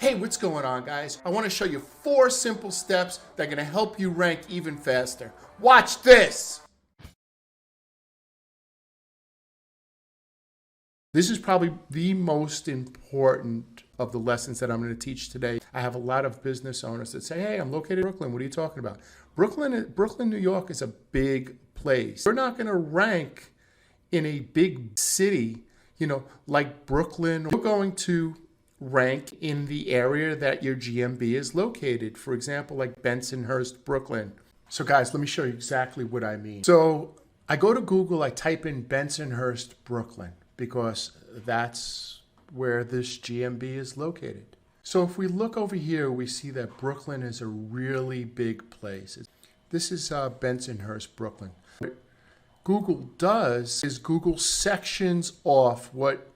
Hey, what's going on, guys? I want to show you 4 simple steps that are going to help you rank even faster. Watch this! This is probably the most important of the lessons that I'm going to teach today. I have a lot of business owners that say, hey, I'm located in Brooklyn. What are you talking about? Brooklyn, New York is a big place. We're not going to rank in a big city, like Brooklyn. We're going to rank in the area that your GMB is located. For example, like Bensonhurst, Brooklyn. So guys, let me show you exactly what I mean. So I go to Google, I type in Bensonhurst, Brooklyn, because that's where this GMB is located. So if we look over here, we see that Brooklyn is a really big place. This is Bensonhurst, Brooklyn. What Google does is Google sections off what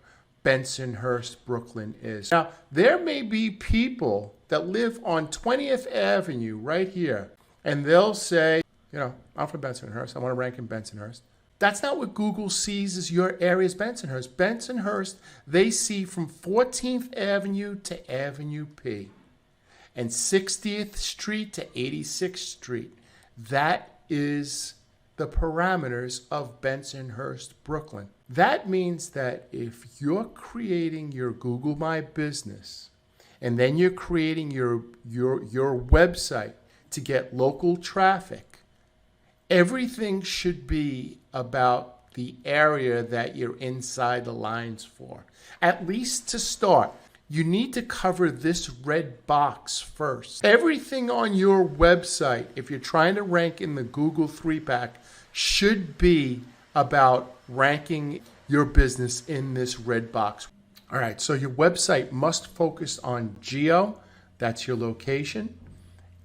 Bensonhurst, Brooklyn is. Now, there may be people that live on 20th Avenue right here, and they'll say, I'm from Bensonhurst. I want to rank in Bensonhurst. That's not what Google sees as your area is Bensonhurst. Bensonhurst, they see from 14th Avenue to Avenue P and 60th Street to 86th Street. That is the parameters of Bensonhurst, Brooklyn. That means that if you're creating your Google My Business and then you're creating your website to get local traffic, everything should be about the area that you're inside the lines for. At least to start, you need to cover this red box first. Everything on your website, if you're trying to rank in the Google 3-pack, should be about ranking your business in this red box. All right, so your website must focus on geo, that's your location,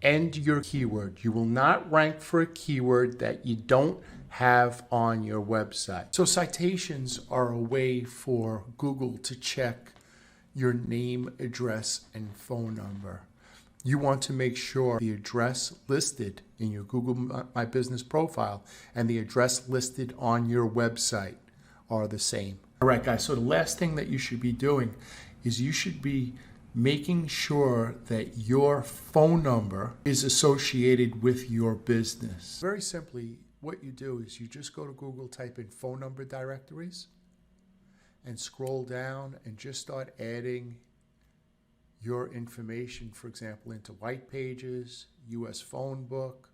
and your keyword. You will not rank for a keyword that you don't have on your website. So citations are a way for Google to check your name, address, and phone number. You want to make sure the address listed in your Google My Business profile and the address listed on your website are the same. All right, guys, so the last thing that you should be doing is you should be making sure that your phone number is associated with your business. Very simply, what you do is you just go to Google, type in phone number directories, and scroll down and just start adding your information, for example, into white pages, US phone book,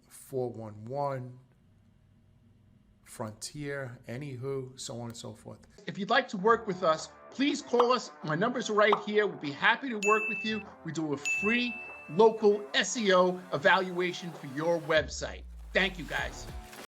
411, Frontier, anywho, so on and so forth. If you'd like to work with us, please call us. My numbers are right here. We'll be happy to work with you. We do a free local SEO evaluation for your website. Thank you, guys.